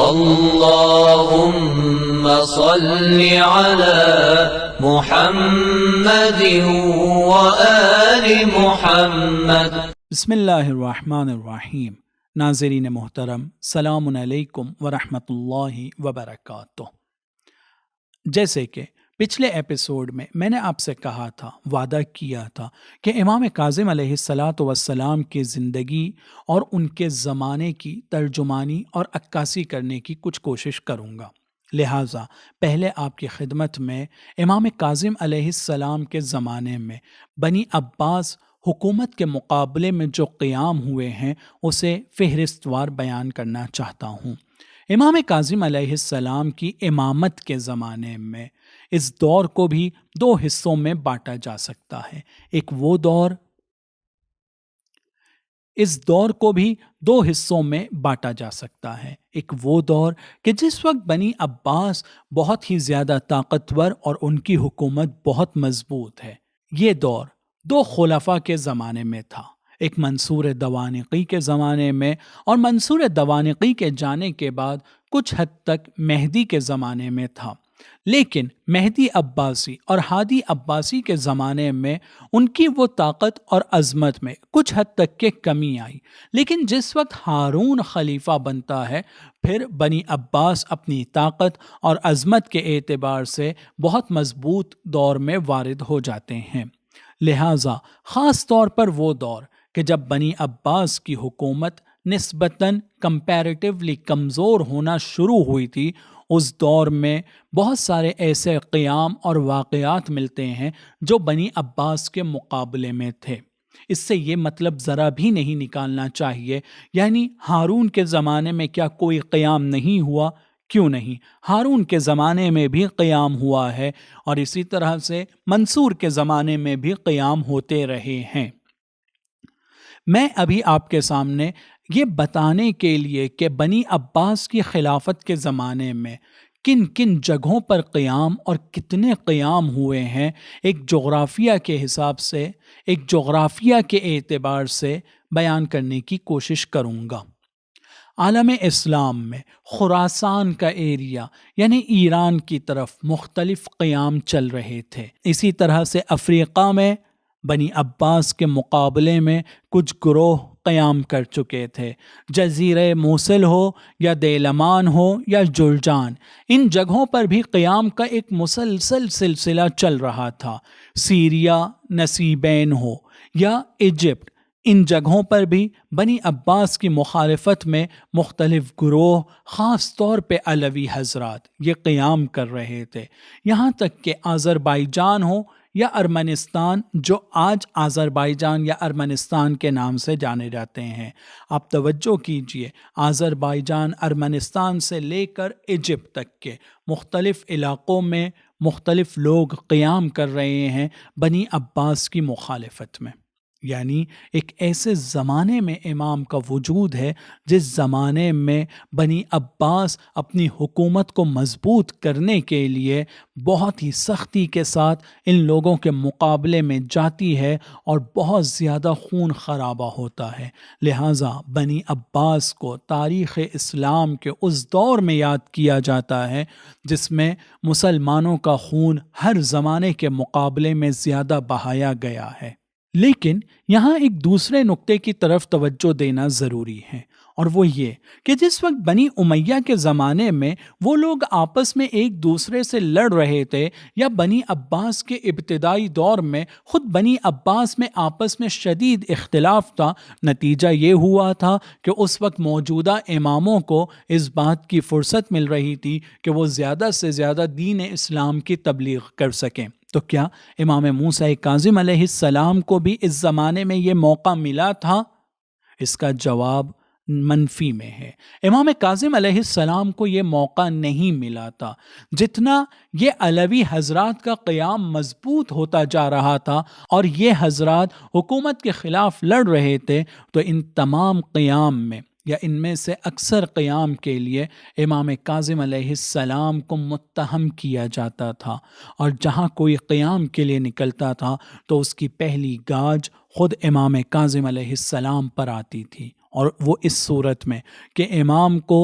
اللهم صل على محمد وآل محمد۔ بسم اللہ الرحمن الرحیم۔ ناظرین محترم، سلام علیکم ورحمۃ اللہ وبرکاتہ۔ جیسے کہ پچھلے ایپیسوڈ میں نے آپ سے کہا تھا، وعدہ کیا تھا کہ امام کاظم علیہ الصلاۃ والسلام کی زندگی اور ان کے زمانے کی ترجمانی اور عکاسی کرنے کی کچھ کوشش کروں گا۔ لہٰذا پہلے آپ کی خدمت میں امام کاظم علیہ السلام کے زمانے میں بنی عباس حکومت کے مقابلے میں جو قیام ہوئے ہیں اسے فہرست وار بیان کرنا چاہتا ہوں۔ امام کاظم علیہ السلام کی امامت کے زمانے میں اس دور کو بھی دو حصوں میں بانٹا جا سکتا ہے۔ اس دور کو بھی دو حصوں میں بانٹا جا سکتا ہے۔ ایک وہ دور کہ جس وقت بنی عباس بہت ہی زیادہ طاقتور اور ان کی حکومت بہت مضبوط ہے۔ یہ دور دو خلفاء کے زمانے میں تھا، ایک منصور دوانقی کے زمانے میں، اور منصور دوانقی کے جانے کے بعد کچھ حد تک مہدی کے زمانے میں تھا۔ لیکن مہدی عباسی اور ہادی عباسی کے زمانے میں ان کی وہ طاقت اور عظمت میں کچھ حد تک کے کمی آئی۔ لیکن جس وقت ہارون خلیفہ بنتا ہے، پھر بنی عباس اپنی طاقت اور عظمت کے اعتبار سے بہت مضبوط دور میں وارد ہو جاتے ہیں۔ لہٰذا خاص طور پر وہ دور کہ جب بنی عباس کی حکومت نسبتاً کمپیریٹیولی کمزور ہونا شروع ہوئی تھی، اس دور میں بہت سارے ایسے قیام اور واقعات ملتے ہیں جو بنی عباس کے مقابلے میں تھے۔ اس سے یہ مطلب ذرا بھی نہیں نکالنا چاہیے یعنی ہارون کے زمانے میں کیا کوئی قیام نہیں ہوا؟ کیوں نہیں، ہارون کے زمانے میں بھی قیام ہوا ہے، اور اسی طرح سے منصور کے زمانے میں بھی قیام ہوتے رہے ہیں۔ میں ابھی آپ کے سامنے یہ بتانے کے لیے کہ بنی عباس کی خلافت کے زمانے میں کن کن جگہوں پر قیام اور کتنے قیام ہوئے ہیں، ایک جغرافیہ کے حساب سے، ایک جغرافیہ کے اعتبار سے بیان کرنے کی کوشش کروں گا۔ عالم اسلام میں خراسان کا ایریا یعنی ایران کی طرف مختلف قیام چل رہے تھے۔ اسی طرح سے افریقہ میں بنی عباس کے مقابلے میں کچھ گروہ قیام کر چکے تھے۔ جزیرہ موصل ہو یا دیلمان ہو یا جرجان، ان جگہوں پر بھی قیام کا ایک مسلسل سلسلہ چل رہا تھا۔ سیریا، نصیبین ہو یا ایجپٹ، ان جگہوں پر بھی بنی عباس کی مخالفت میں مختلف گروہ، خاص طور پہ علوی حضرات، یہ قیام کر رہے تھے۔ یہاں تک کہ آذربائیجان ہو یا ارمنستان، جو آج آذربائیجان یا ارمنستان کے نام سے جانے جاتے ہیں۔ آپ توجہ کیجئے، آذربائیجان، ارمنستان سے لے کر ایجپٹ تک کے مختلف علاقوں میں مختلف لوگ قیام کر رہے ہیں بنی عباس کی مخالفت میں۔ یعنی ایک ایسے زمانے میں امام کا وجود ہے جس زمانے میں بنی عباس اپنی حکومت کو مضبوط کرنے کے لیے بہت ہی سختی کے ساتھ ان لوگوں کے مقابلے میں جاتی ہے اور بہت زیادہ خون خرابہ ہوتا ہے۔ لہٰذا بنی عباس کو تاریخ اسلام کے اس دور میں یاد کیا جاتا ہے جس میں مسلمانوں کا خون ہر زمانے کے مقابلے میں زیادہ بہایا گیا ہے۔ لیکن یہاں ایک دوسرے نقطے کی طرف توجہ دینا ضروری ہے، اور وہ یہ کہ جس وقت بنی امیہ کے زمانے میں وہ لوگ آپس میں ایک دوسرے سے لڑ رہے تھے، یا بنی عباس کے ابتدائی دور میں خود بنی عباس میں آپس میں شدید اختلاف تھا، نتیجہ یہ ہوا تھا کہ اس وقت موجودہ اماموں کو اس بات کی فرصت مل رہی تھی کہ وہ زیادہ سے زیادہ دین اسلام کی تبلیغ کر سکیں۔ تو کیا امام موسیٰ کاظم علیہ السلام کو بھی اس زمانے میں یہ موقع ملا تھا؟ اس کا جواب منفی میں ہے۔ امام کاظم علیہ السلام کو یہ موقع نہیں ملا تھا۔ جتنا یہ علوی حضرات کا قیام مضبوط ہوتا جا رہا تھا اور یہ حضرات حکومت کے خلاف لڑ رہے تھے، تو ان تمام قیام میں یا ان میں سے اکثر قیام کے لیے امام کاظم علیہ السلام کو متہم کیا جاتا تھا، اور جہاں کوئی قیام کے لیے نکلتا تھا تو اس کی پہلی گاج خود امام کاظم علیہ السلام پر آتی تھی، اور وہ اس صورت میں کہ امام کو